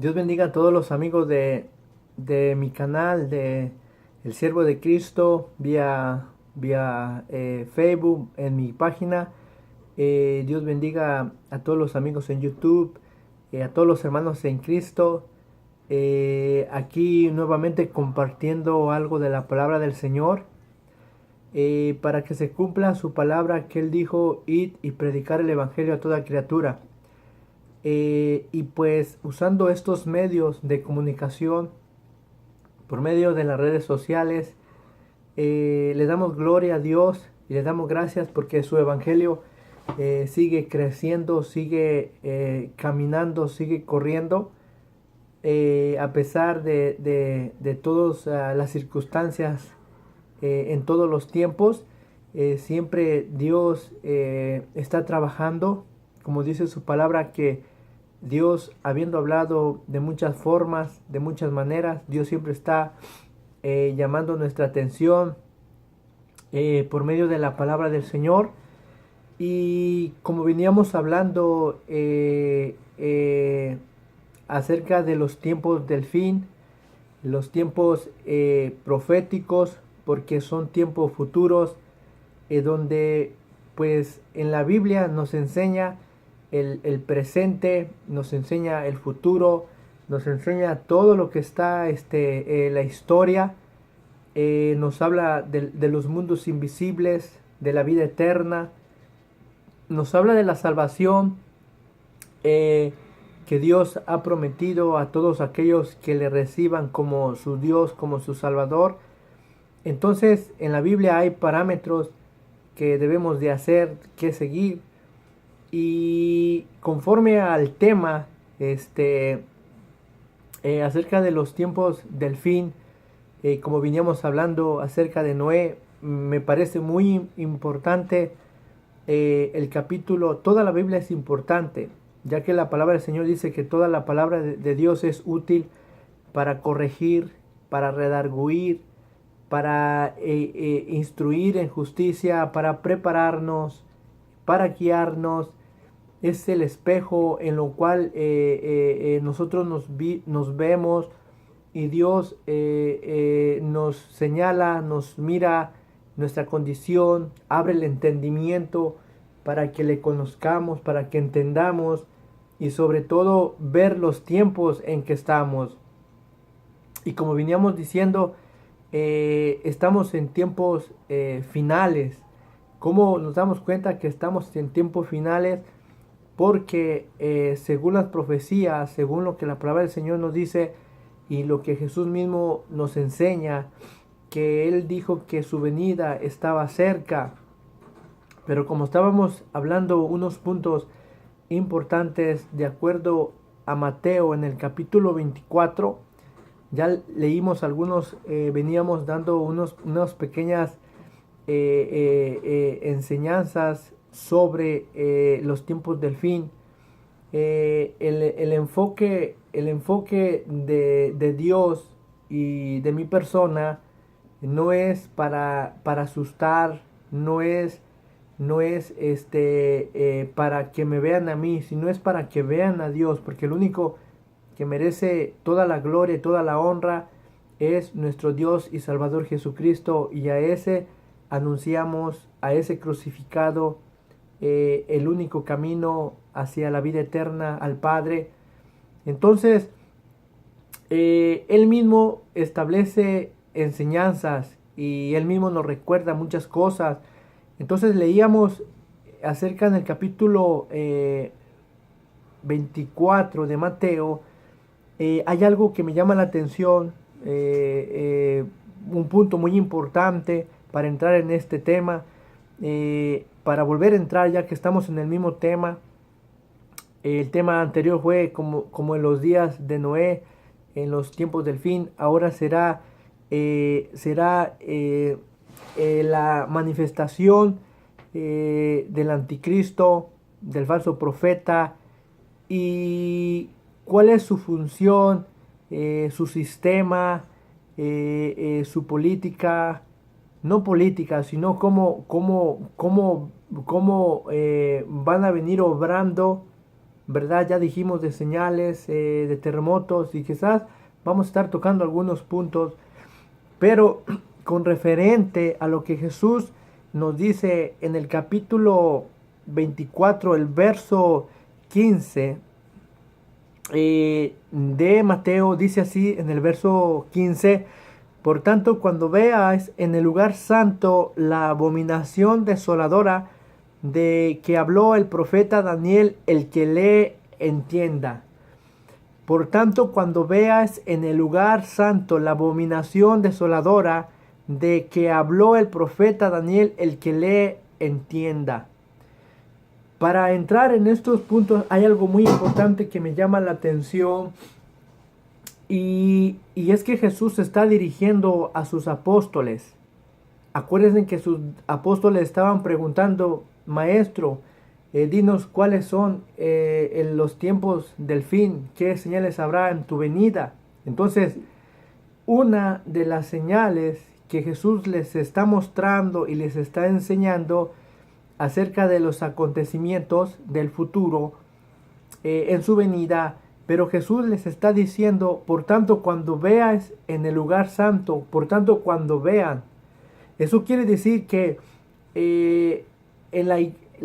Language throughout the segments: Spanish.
Dios bendiga a todos los amigos de mi canal, de El Siervo de Cristo, vía Facebook, en mi página. Dios bendiga a todos los amigos en YouTube, a todos los hermanos en Cristo. Aquí nuevamente compartiendo algo de la palabra del Señor. Para que se cumpla su palabra que Él dijo: id y predicar el Evangelio a toda criatura. Y pues usando estos medios de comunicación por medio de las redes sociales, le damos gloria a Dios y le damos gracias porque su evangelio sigue creciendo, sigue caminando, sigue corriendo, a pesar de todas las circunstancias, en todos los tiempos. Siempre Dios está trabajando, como dice su palabra, que Dios, habiendo hablado de muchas formas, de muchas maneras, Dios siempre está llamando nuestra atención por medio de la palabra del Señor. Y como veníamos hablando acerca de los tiempos del fin, los tiempos proféticos, porque son tiempos futuros, donde pues en la Biblia nos enseña el presente, nos enseña el futuro, nos enseña todo lo que está la historia. Nos habla de los mundos invisibles, de la vida eterna, nos habla de la salvación que Dios ha prometido a todos aquellos que le reciban como su Dios, como su Salvador. Entonces en la Biblia hay parámetros que debemos de hacer, que seguir. Y conforme al tema acerca de los tiempos del fin, como veníamos hablando acerca de Noé, me parece muy importante el capítulo. Toda la Biblia es importante, ya que la palabra del Señor dice que toda la palabra de Dios es útil para corregir, para redarguir, para instruir en justicia, para prepararnos, para guiarnos. Es el espejo en lo cual nosotros nos vemos, y Dios nos señala, nos mira nuestra condición, abre el entendimiento para que le conozcamos, para que entendamos, y sobre todo ver los tiempos en que estamos. Y como veníamos diciendo, estamos en tiempos finales. ¿Cómo nos damos cuenta que estamos en tiempos finales? Porque según las profecías, según lo que la palabra del Señor nos dice y lo que Jesús mismo nos enseña, que Él dijo que su venida estaba cerca. Pero como estábamos hablando unos puntos importantes de acuerdo a Mateo en el capítulo 24, ya leímos algunos, veníamos dando unas pequeñas enseñanzas sobre los tiempos del fin. El enfoque de Dios y de mi persona no es para asustar, no es para que me vean a mí, sino es para que vean a Dios, porque el único que merece toda la gloria y toda la honra es nuestro Dios y Salvador Jesucristo, y a ese anunciamos, a ese crucificado, el único camino hacia la vida eterna, al Padre. Entonces, Él mismo establece enseñanzas y Él mismo nos recuerda muchas cosas. Entonces leíamos acerca del capítulo 24 de Mateo. Hay algo que me llama la atención, un punto muy importante para entrar en este tema, para volver a entrar ya que estamos en el mismo tema. El tema anterior fue como en los días de Noé, en los tiempos del fin. Ahora será la manifestación del anticristo, del falso profeta, y cuál es su función, su sistema, su política, no política, sino cómo van a venir obrando ¿verdad? Ya dijimos de señales, de terremotos, y quizás vamos a estar tocando algunos puntos, pero con referente a lo que Jesús nos dice en el capítulo 24, el verso 15 de Mateo, dice así en el verso 15: por tanto, cuando veas en el lugar santo la abominación desoladora de que habló el profeta Daniel, el que lee entienda. Por tanto, cuando veas en el lugar santo la abominación desoladora de que habló el profeta Daniel, el que lee entienda. Para entrar en estos puntos hay algo muy importante que me llama la atención, y es que Jesús se está dirigiendo a sus apóstoles. Acuérdense que sus apóstoles estaban preguntando: Maestro, dinos cuáles son en los tiempos del fin, qué señales habrá en tu venida. Entonces, una de las señales que Jesús les está mostrando y les está enseñando acerca de los acontecimientos del futuro en su venida, pero Jesús les está diciendo: por tanto, cuando veas en el lugar santo, por tanto, cuando vean. Eso quiere decir que en la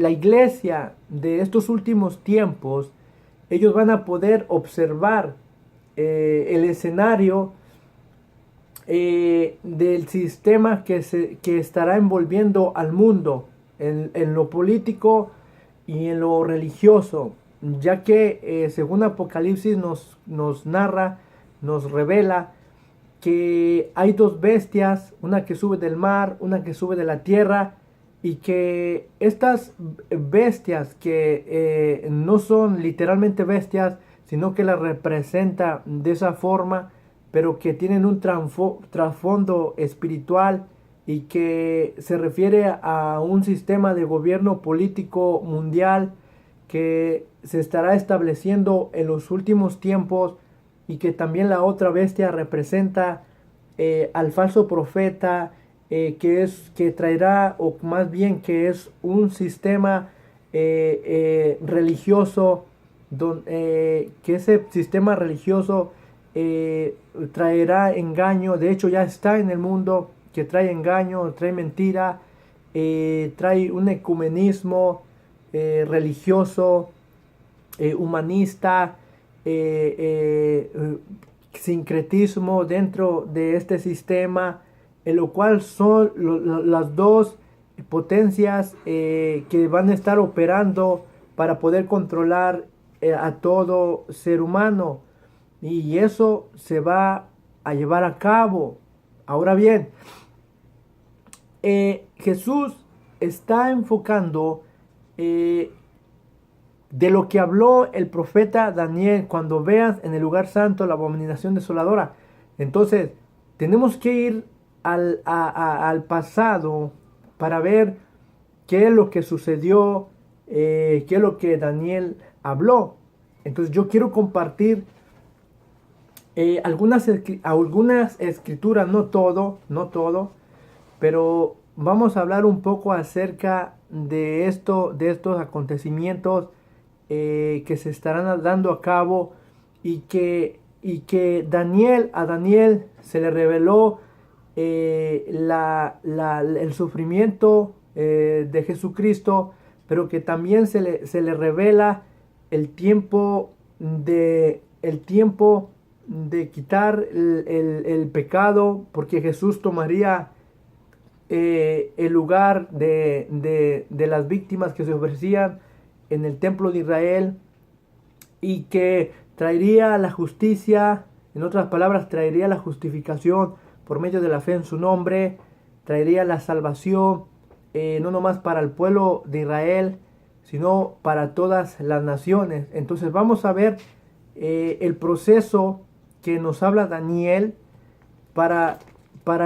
iglesia de estos últimos tiempos, ellos van a poder observar el escenario del sistema que estará envolviendo al mundo en lo político y en lo religioso, ya que según Apocalipsis nos narra, nos revela que hay dos bestias, una que sube del mar, una que sube de la tierra, y que estas bestias que no son literalmente bestias, sino que las representa de esa forma, pero que tienen un trasfondo espiritual y que se refiere a un sistema de gobierno político mundial que se estará estableciendo en los últimos tiempos, y que también la otra bestia representa al falso profeta, que traerá, o más bien que es un sistema religioso, que ese sistema religioso traerá engaño. De hecho ya está en el mundo, que trae engaño, trae mentira, trae un ecumenismo religioso, humanista, sincretismo dentro de este sistema, en lo cual son las dos potencias que van a estar operando para poder controlar a todo ser humano, y eso se va a llevar a cabo. Ahora bien, Jesús está enfocando de lo que habló el profeta Daniel: cuando veas en el lugar santo la abominación desoladora. Entonces, tenemos que ir al pasado para ver qué es lo que sucedió, qué es lo que Daniel habló. Entonces, yo quiero compartir algunas escrituras, no todo, pero vamos a hablar un poco acerca de estos acontecimientos que se estarán dando a cabo, y que a Daniel se le reveló el sufrimiento de Jesucristo, pero que también se le revela el tiempo de quitar el pecado, porque Jesús tomaría el lugar de las víctimas que se ofrecían en el templo de Israel, y que traería la justicia, en otras palabras, traería la justificación por medio de la fe en su nombre, traería la salvación, no nomás para el pueblo de Israel, sino para todas las naciones. Entonces vamos a ver el proceso que nos habla Daniel para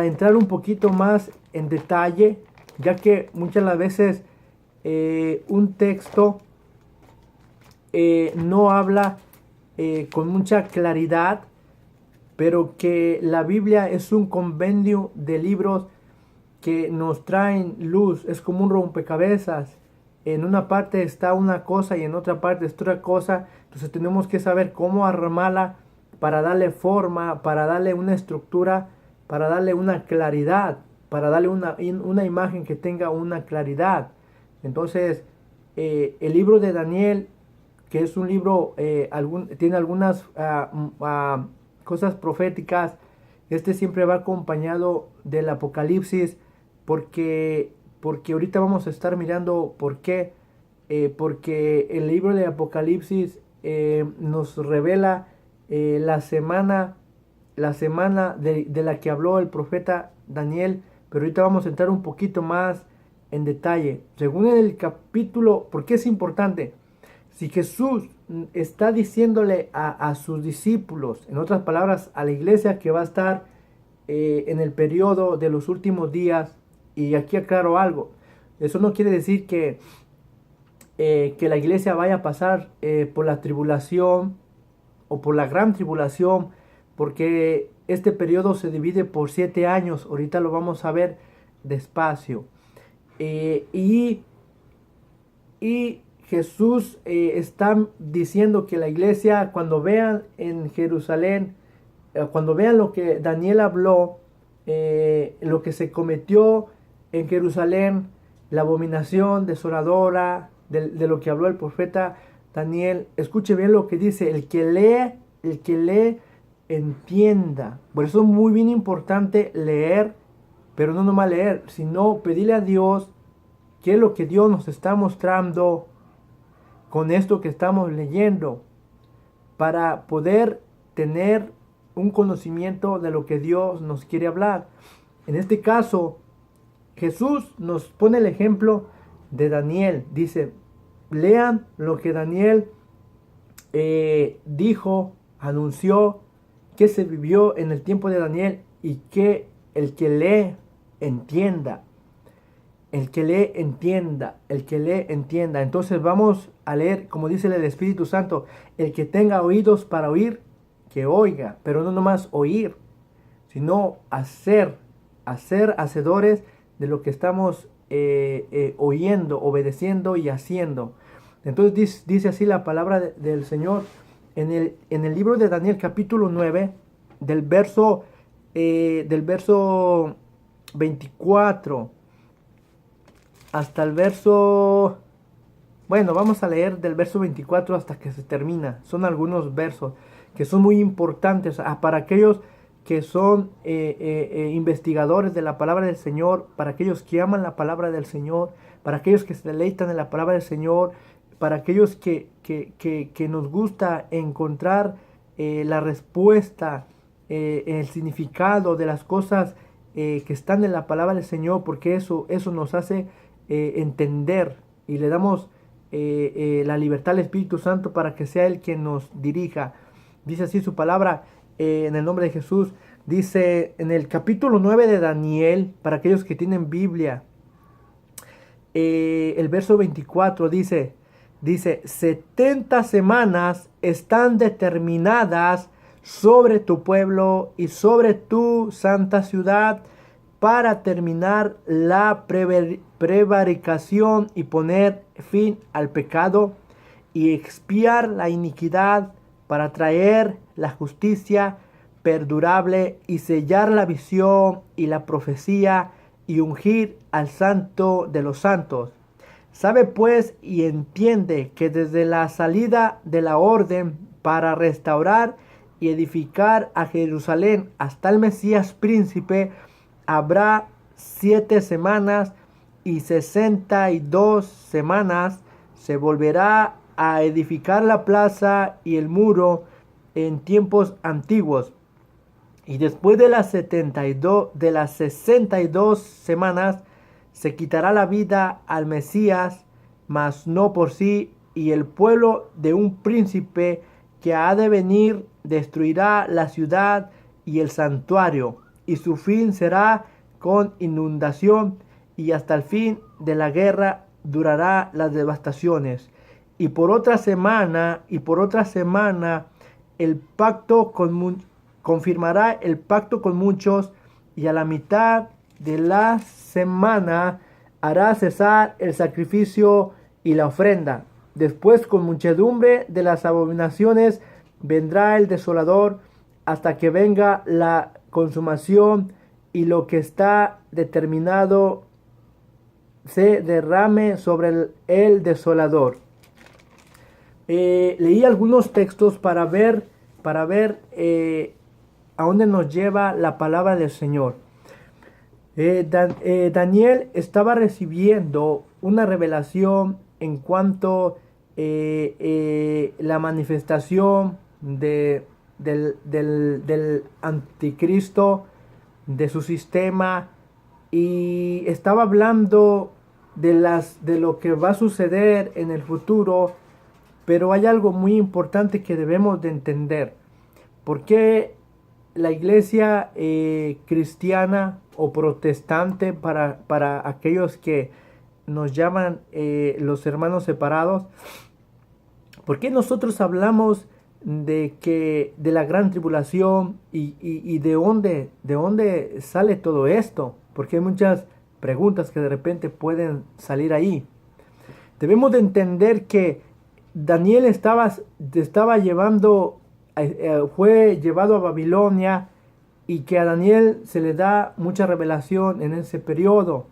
entrar un poquito más en detalle, ya que muchas las veces un texto no habla con mucha claridad, pero que la Biblia es un compendio de libros que nos traen luz, es como un rompecabezas en una parte está una cosa y en otra parte está otra cosa. Entonces tenemos que saber cómo armarla para darle forma, para darle una estructura, para darle una claridad, para darle una imagen que tenga una claridad. Entonces, el libro de Daniel, que es un libro, tiene algunas cosas proféticas. Este siempre va acompañado del Apocalipsis, porque ahorita vamos a estar mirando por qué. Porque el libro de Apocalipsis nos revela la semana de la que habló el profeta Daniel, pero ahorita vamos a entrar un poquito más en detalle. Según el capítulo, ¿por qué es importante? Si Jesús está diciéndole a sus discípulos, en otras palabras, a la iglesia que va a estar en el periodo de los últimos días, y aquí aclaro algo, eso no quiere decir que la iglesia vaya a pasar por la tribulación o por la gran tribulación, porque este periodo se divide por 7 años, ahorita lo vamos a ver despacio. Y Jesús está diciendo que la iglesia, cuando vean en Jerusalén, cuando vean lo que Daniel habló, lo que se cometió en Jerusalén, la abominación desoladora de lo que habló el profeta Daniel, escuche bien lo que dice: el que lee, entienda. Por eso es muy bien importante leer, pero no nomás leer, sino pedirle a Dios qué es lo que Dios nos está mostrando con esto que estamos leyendo, para poder tener un conocimiento de lo que Dios nos quiere hablar. En este caso, Jesús nos pone el ejemplo de Daniel. Dice, lean lo que Daniel dijo, anunció, que se vivió en el tiempo de Daniel, y que el que lee entienda. El que lee entienda, el que lee entienda. Entonces vamos a leer, como dice el Espíritu Santo: el que tenga oídos para oír, que oiga. Pero no nomás oír, sino hacedores de lo que estamos oyendo, obedeciendo y haciendo. Entonces dice así la palabra del Señor en el libro de Daniel, capítulo 9, del verso 24 hasta el verso... Bueno, vamos a leer del verso 24 hasta que se termina. Son algunos versos que son muy importantes para aquellos que son investigadores de la palabra del Señor, para aquellos que aman la palabra del Señor, para aquellos que se deleitan en la palabra del Señor, para aquellos que nos gusta encontrar la respuesta, el significado de las cosas que están en la palabra del Señor, porque eso nos hace entender, y le damos la libertad al Espíritu Santo para que sea Él quien nos dirija. Dice así su palabra en el nombre de Jesús. Dice en el capítulo 9 de Daniel, para aquellos que tienen Biblia, el verso 24 dice, 70 semanas están determinadas sobre tu pueblo y sobre tu santa ciudad, para terminar la prevaricación y poner fin al pecado y expiar la iniquidad, para traer la justicia perdurable y sellar la visión y la profecía y ungir al santo de los santos. Sabe pues y entiende que desde la salida de la orden para restaurar y edificar a Jerusalén hasta el Mesías príncipe, habrá 7 semanas y 62 semanas. Se volverá a edificar la plaza y el muro en tiempos antiguos. Y después de las 62 semanas, se quitará la vida al Mesías, mas no por sí, y el pueblo de un príncipe que ha de venir destruirá la ciudad y el santuario, y su fin será con inundación, y hasta el fin de la guerra durará las devastaciones. Y por otra semana, el pacto confirmará el pacto con muchos, y a la mitad de la semana hará cesar el sacrificio y la ofrenda. Después, con muchedumbre de las abominaciones, vendrá el desolador hasta que venga la consumación y lo que está determinado se derrame sobre el desolador. Leí algunos textos para ver a dónde nos lleva la palabra del Señor. Daniel estaba recibiendo una revelación en cuanto la manifestación del anticristo, de su sistema, y estaba hablando de lo que va a suceder en el futuro. Pero hay algo muy importante que debemos de entender. ¿Por qué la iglesia cristiana o protestante, para aquellos que nos llaman los hermanos separados, por qué nosotros hablamos de la gran tribulación y de dónde sale todo esto? Porque hay muchas preguntas que de repente pueden salir ahí. Debemos de entender que Daniel fue llevado a Babilonia, y que a Daniel se le da mucha revelación en ese periodo.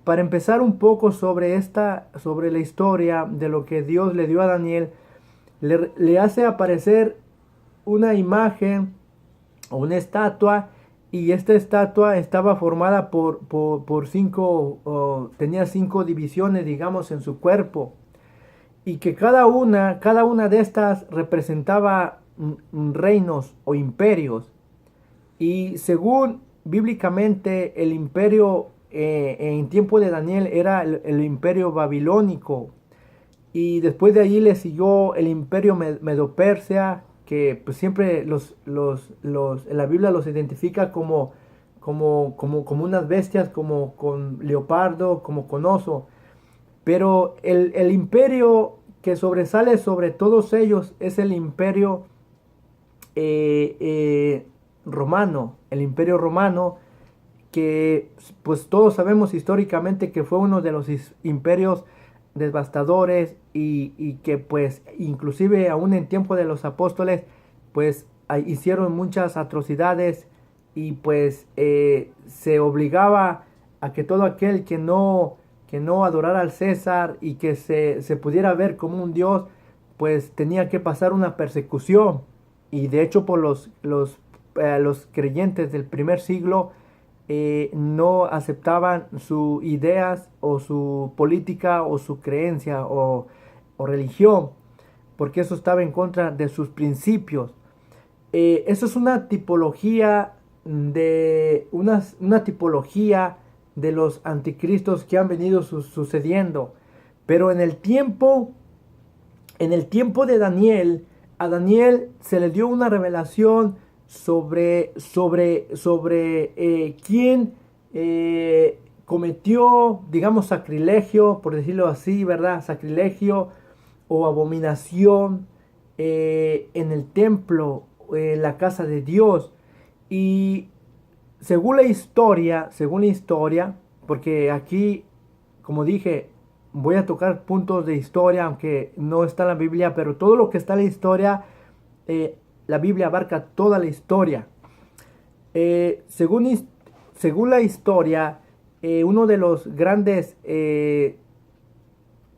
Para empezar un poco sobre la historia de lo que Dios le dio a Daniel, le hace aparecer una imagen o una estatua, y esta estatua estaba formada por tenía 5 divisiones, digamos, en su cuerpo, y que cada una de estas representaba reinos o imperios. Y según bíblicamente, el imperio en tiempo de Daniel era el imperio babilónico, y después de allí le siguió el imperio medo-persia, que pues siempre en la Biblia los identifica como unas bestias, como con leopardo, como con oso. Pero el imperio que sobresale sobre todos ellos es el imperio romano. El imperio romano, que pues todos sabemos históricamente que fue uno de los imperios devastadores, y que pues inclusive aún en tiempo de los apóstoles pues hicieron muchas atrocidades, y pues se obligaba a que todo aquel que no adorara al César y que se pudiera ver como un dios, pues tenía que pasar una persecución. Y de hecho, por los creyentes del primer siglo no aceptaban sus ideas o su política o su creencia o religión, porque eso estaba en contra de sus principios. Eso es una tipología una tipología de los anticristos que han venido sucediendo. Pero en el tiempo de Daniel, a Daniel se le dio una revelación sobre quién cometió, digamos, sacrilegio, por decirlo así, ¿verdad? Sacrilegio o abominación en el templo, la casa de Dios. Y según la historia, porque aquí, como dije, voy a tocar puntos de historia, aunque no está en la Biblia, pero todo lo que está en la historia, la Biblia abarca toda la historia. Según la historia, uno de los grandes,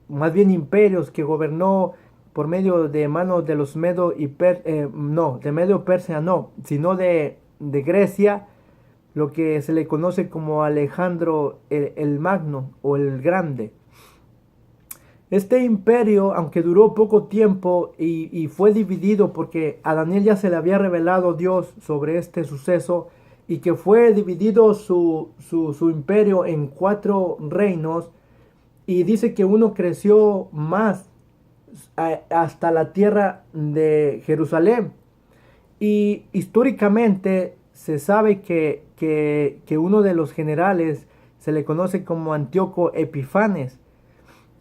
más bien imperios que gobernó por medio de manos de los Medo y de Medio Persia, sino de Grecia, lo que se le conoce como Alejandro el Magno o el Grande. Este imperio, aunque duró poco tiempo y fue dividido, porque a Daniel ya se le había revelado Dios sobre este suceso, y que fue dividido su imperio en 4 reinos, y dice que uno creció más hasta la tierra de Jerusalén. Y históricamente se sabe que uno de los generales se le conoce como Antíoco Epifanes.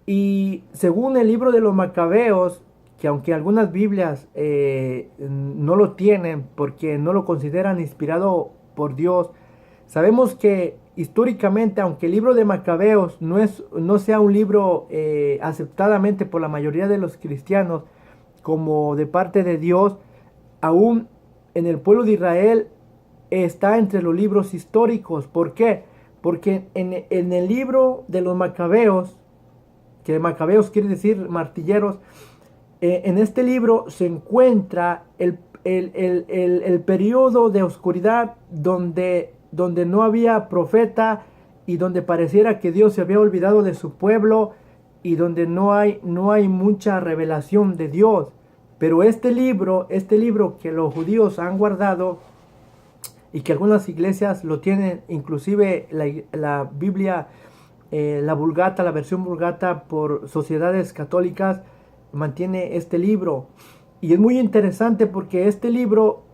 Y según el libro de los Macabeos, que aunque algunas Biblias no lo tienen porque no lo consideran inspirado por Dios, sabemos que históricamente, aunque el libro de Macabeos no sea un libro aceptadamente por la mayoría de los cristianos como de parte de Dios, aún en el pueblo de Israel está entre los libros históricos. ¿Por qué? Porque en el libro de los Macabeos, que Macabeos quiere decir martilleros, en este libro se encuentra el periodo de oscuridad donde no había profeta y donde pareciera que Dios se había olvidado de su pueblo y donde no hay mucha revelación de Dios. Pero este libro que los judíos han guardado y que algunas iglesias lo tienen, inclusive la Biblia, la Vulgata, la versión Vulgata por sociedades católicas, mantiene este libro. Y es muy interesante porque este libro,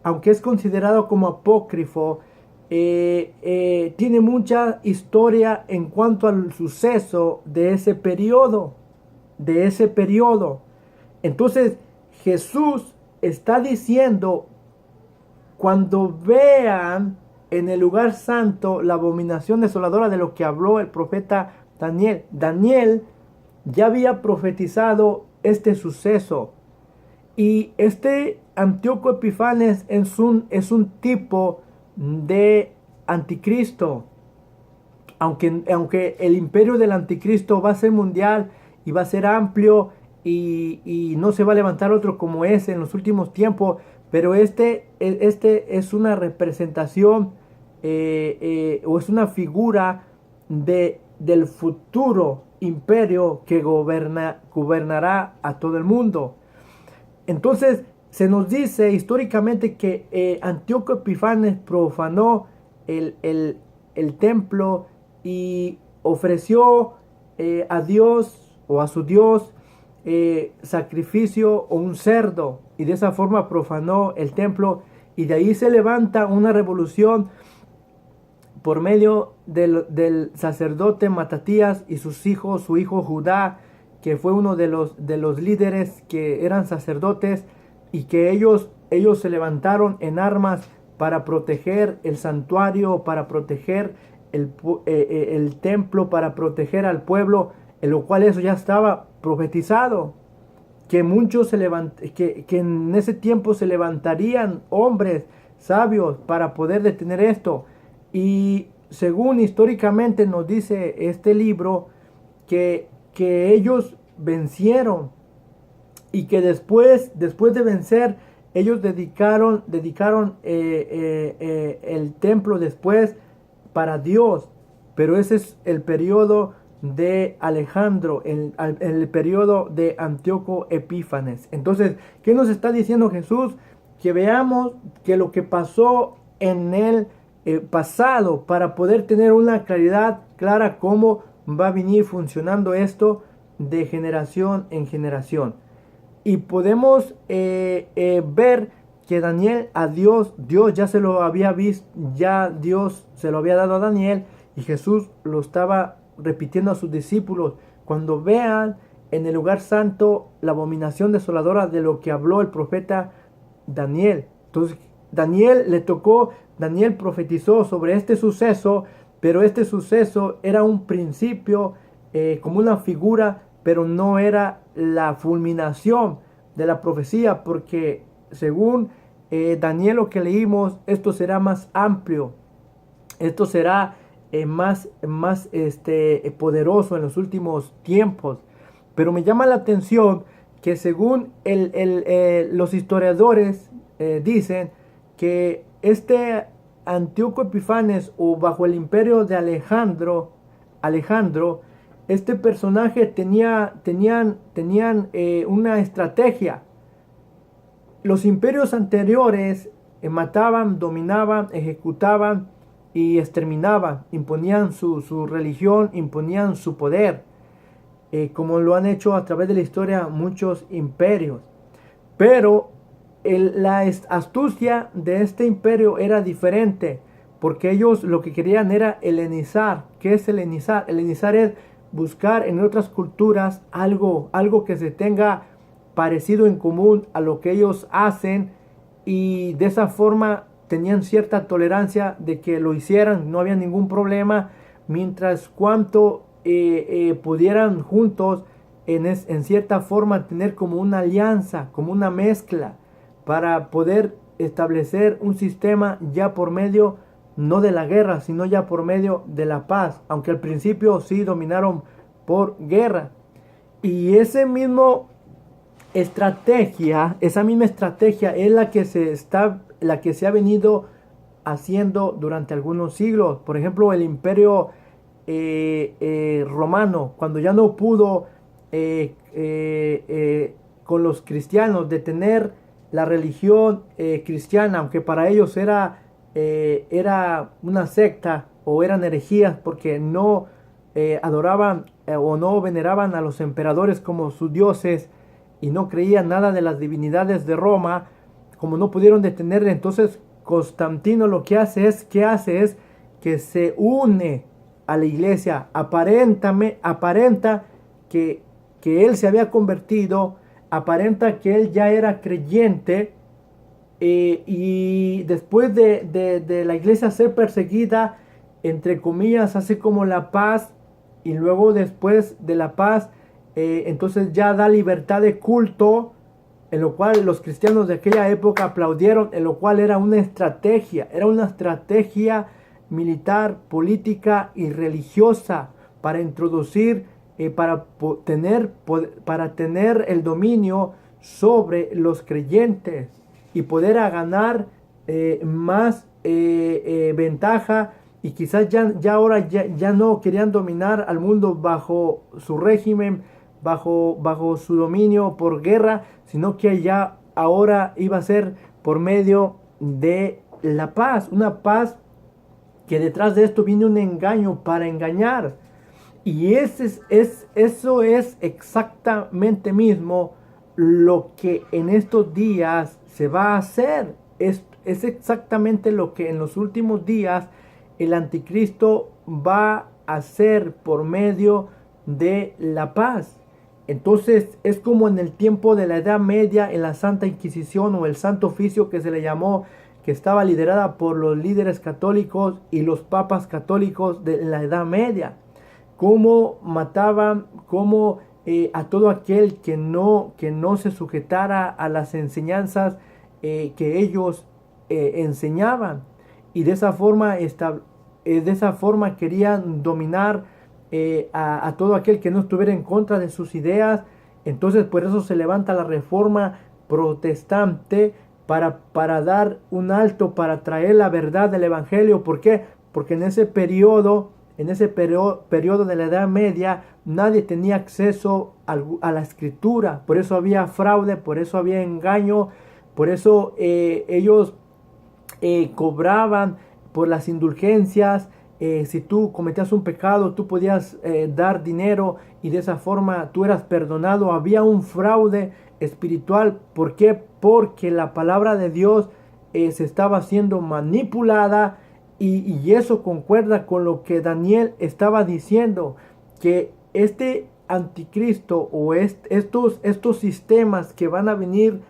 aunque es considerado como apócrifo, tiene mucha historia en cuanto al suceso de ese periodo. Entonces Jesús está diciendo: cuando vean en el lugar santo la abominación desoladora de lo que habló el profeta Daniel. Daniel ya había profetizado este suceso. Y este Antíoco Epifanes es un tipo de anticristo. Aunque el imperio del anticristo va a ser mundial y va a ser amplio y no se va a levantar otro como ese en los últimos tiempos, pero este es una representación o es una figura del futuro imperio que gobernará a todo el mundo. Entonces se nos dice históricamente que Antíoco Epifanes profanó el templo y ofreció a Dios o a su Dios sacrificio o un cerdo, y de esa forma profanó el templo, y de ahí se levanta una revolución por medio del sacerdote Matatías y sus hijos, su hijo Judá, que fue uno de los líderes que eran sacerdotes, y que ellos se levantaron en armas para proteger el santuario, para proteger el templo, para proteger al pueblo, en lo cual eso ya estaba profetizado, que muchos que en ese tiempo se levantarían hombres sabios para poder detener esto. Y según históricamente nos dice este libro, que ellos vencieron, y que después de vencer, ellos dedicaron el templo después para Dios. Pero ese es el periodo de Alejandro, el periodo de Antíoco Epífanes. Entonces, ¿qué nos está diciendo Jesús? Que veamos que lo que pasó en el pasado, para poder tener una claridad clara cómo va a venir funcionando esto de generación en generación. Y podemos ver que Daniel, a Dios ya se lo había visto, ya Dios se lo había dado a Daniel, y Jesús lo estaba repitiendo a sus discípulos: cuando vean en el lugar santo la abominación desoladora de lo que habló el profeta Daniel. Entonces Daniel profetizó sobre este suceso, pero este suceso era un principio, como una figura, pero no era la fulminación de la profecía, porque según Daniel, lo que leímos, esto será más amplio, esto será más poderoso en los últimos tiempos. Pero me llama la atención que según los historiadores dicen que este Antíoco Epifanes, o bajo el imperio de Alejandro, este personaje tenían una estrategia. Los imperios anteriores mataban, dominaban, ejecutaban y exterminaban, imponían su religión, imponían su poder, como lo han hecho a través de la historia muchos imperios. Pero la astucia de este imperio era diferente, porque ellos lo que querían era helenizar. ¿Qué es helenizar? Helenizar es buscar en otras culturas algo que se tenga parecido en común a lo que ellos hacen, y de esa forma tenían cierta tolerancia de que lo hicieran, no había ningún problema, mientras cuanto pudieran juntos en cierta forma tener como una alianza, como una mezcla, para poder establecer un sistema ya por medio no de la guerra, sino ya por medio de la paz, aunque al principio sí dominaron por guerra. Y esa misma estrategia es la que se ha venido haciendo durante algunos siglos. Por ejemplo, el imperio romano, cuando ya no pudo con los cristianos detener la religión cristiana, aunque para ellos era una secta o eran herejías porque no adoraban o no veneraban a los emperadores como sus dioses y no creían nada de las divinidades de Roma. Como no pudieron detenerle, entonces Constantino lo que hace es que se une a la iglesia, aparenta que él se había convertido, aparenta que él ya era creyente, y después de la iglesia ser perseguida, entre comillas, hace como la paz, y luego después de la paz, entonces ya da libertad de culto, en lo cual los cristianos de aquella época aplaudieron, en lo cual era una estrategia militar, política y religiosa para introducir, para tener el dominio sobre los creyentes y poder ganar más ventaja, y quizás ya ahora ya no querían dominar al mundo bajo su régimen, bajo su dominio por guerra, sino que ya ahora iba a ser por medio de la paz, una paz que detrás de esto viene un engaño para engañar. Y eso es exactamente mismo lo que en estos días se va a hacer. Es exactamente lo que en los últimos días el anticristo va a hacer por medio de la paz. Entonces es como en el tiempo de la Edad Media, en la Santa Inquisición o el Santo Oficio que se le llamó, que estaba liderada por los líderes católicos y los papas católicos de la Edad Media. Cómo mataban, a todo aquel que no se sujetara a las enseñanzas que ellos enseñaban, y de esa forma querían dominar a todo aquel que no estuviera en contra de sus ideas. Entonces por eso se levanta la Reforma protestante para dar un alto, para traer la verdad del Evangelio. ¿Por qué? Porque en ese periodo de la Edad Media nadie tenía acceso a la Escritura. Por eso había fraude, por eso había engaño, por eso ellos cobraban por las indulgencias. Si tú cometías un pecado, tú podías dar dinero y de esa forma tú eras perdonado. Había un fraude espiritual. ¿Por qué? Porque la palabra de Dios se estaba siendo manipulada, y eso concuerda con lo que Daniel estaba diciendo, que este anticristo o estos sistemas que van a venir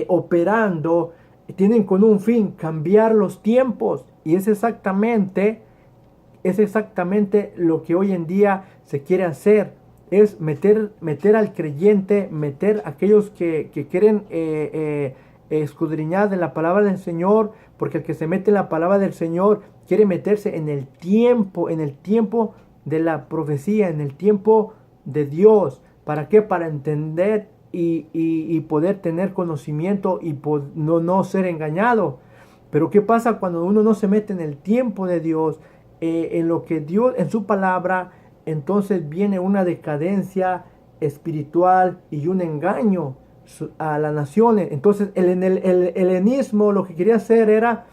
operando tienen con un fin, cambiar los tiempos, y es exactamente lo que hoy en día se quiere hacer. Es meter al creyente, meter a aquellos que quieren escudriñar de la palabra del Señor, porque el que se mete en la palabra del Señor quiere meterse en el tiempo de la profecía, en el tiempo de Dios. ¿Para qué? Para entender y poder tener conocimiento y no ser engañado. Pero ¿qué pasa cuando uno no se mete en el tiempo de Dios, en lo que Dios, en su palabra? Entonces viene una decadencia espiritual y un engaño a las naciones. Entonces el helenismo lo que quería hacer era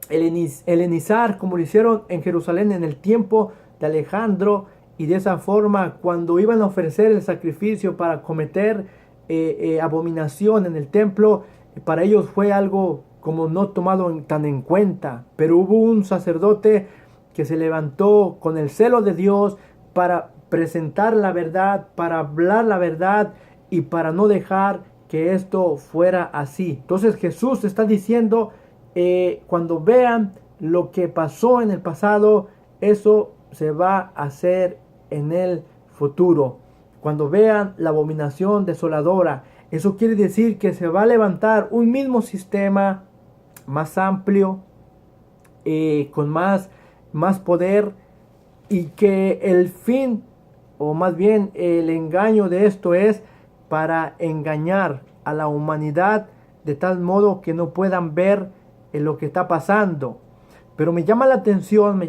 helenizar, como lo hicieron en Jerusalén en el tiempo de Alejandro, y de esa forma cuando iban a ofrecer el sacrificio para cometer abominación en el templo, para ellos fue algo como no tomado tan en cuenta. Pero hubo un sacerdote que se levantó con el celo de Dios para presentar la verdad, para hablar la verdad y para no dejar que esto fuera así. Entonces Jesús está diciendo cuando vean lo que pasó en el pasado, eso se va a hacer en el futuro. Cuando vean la abominación desoladora, eso quiere decir que se va a levantar un mismo sistema más amplio, con más poder, y que el fin, o más bien el engaño de esto, es para engañar a la humanidad de tal modo que no puedan ver lo que está pasando. Pero me llama la atención,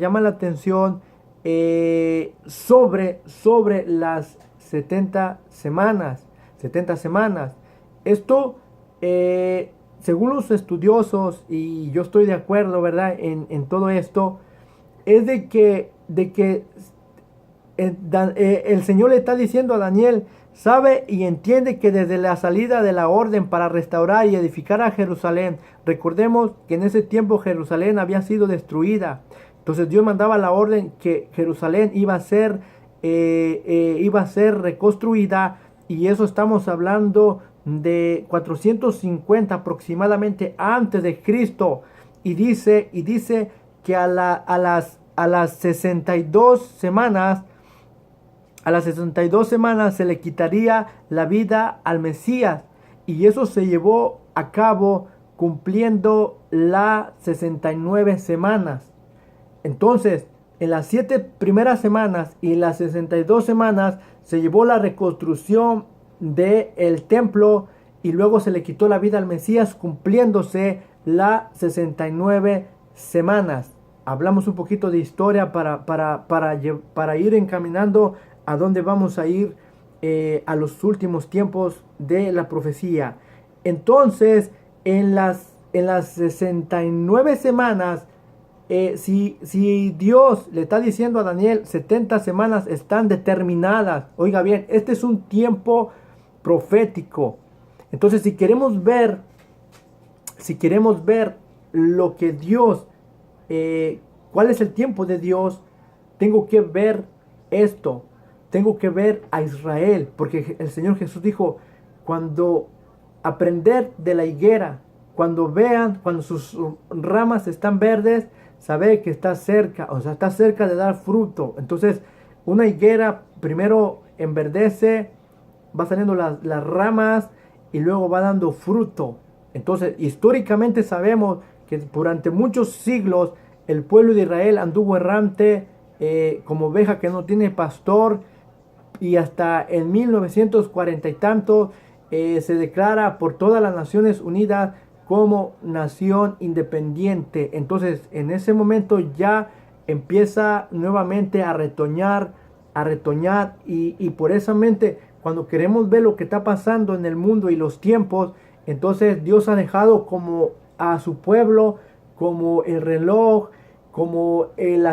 sobre las 70 semanas. 70 semanas. Esto, según los estudiosos, y yo estoy de acuerdo, ¿verdad?, en todo esto, es de que el Señor le está diciendo a Daniel: sabe y entiende que desde la salida de la orden para restaurar y edificar a Jerusalén, recordemos que en ese tiempo Jerusalén había sido destruida. Entonces Dios mandaba la orden que Jerusalén iba a ser reconstruida, y eso estamos hablando de 450 aproximadamente antes de Cristo. Y dice que a las 62 semanas, se le quitaría la vida al Mesías, y eso se llevó a cabo cumpliendo las 69 semanas. Entonces, en las 7 primeras semanas y las 62 semanas se llevó la reconstrucción del templo, y luego se le quitó la vida al Mesías cumpliéndose las 69 semanas. Hablamos un poquito de historia para ir encaminando a dónde vamos a ir, a los últimos tiempos de la profecía. Entonces, en las 69 semanas, si Dios le está diciendo a Daniel, 70 semanas están determinadas. Oiga bien, este es un tiempo profético. Entonces, si queremos ver lo que Dios, cuál es el tiempo de Dios, tengo que ver esto. Tengo que ver a Israel, porque el Señor Jesús dijo: cuando aprender de la higuera, cuando sus ramas están verdes, sabe que está cerca, está cerca de dar fruto. Entonces, una higuera primero enverdece, va saliendo las ramas, y luego va dando fruto. Entonces, históricamente sabemos que durante muchos siglos el pueblo de Israel anduvo errante, como oveja que no tiene pastor, y hasta en 1940 y tanto se declara por todas las Naciones Unidas como nación independiente. Entonces, en ese momento ya empieza nuevamente a retoñar, y por esa mente, cuando queremos ver lo que está pasando en el mundo y los tiempos, entonces Dios ha dejado como a su pueblo, como el reloj, como el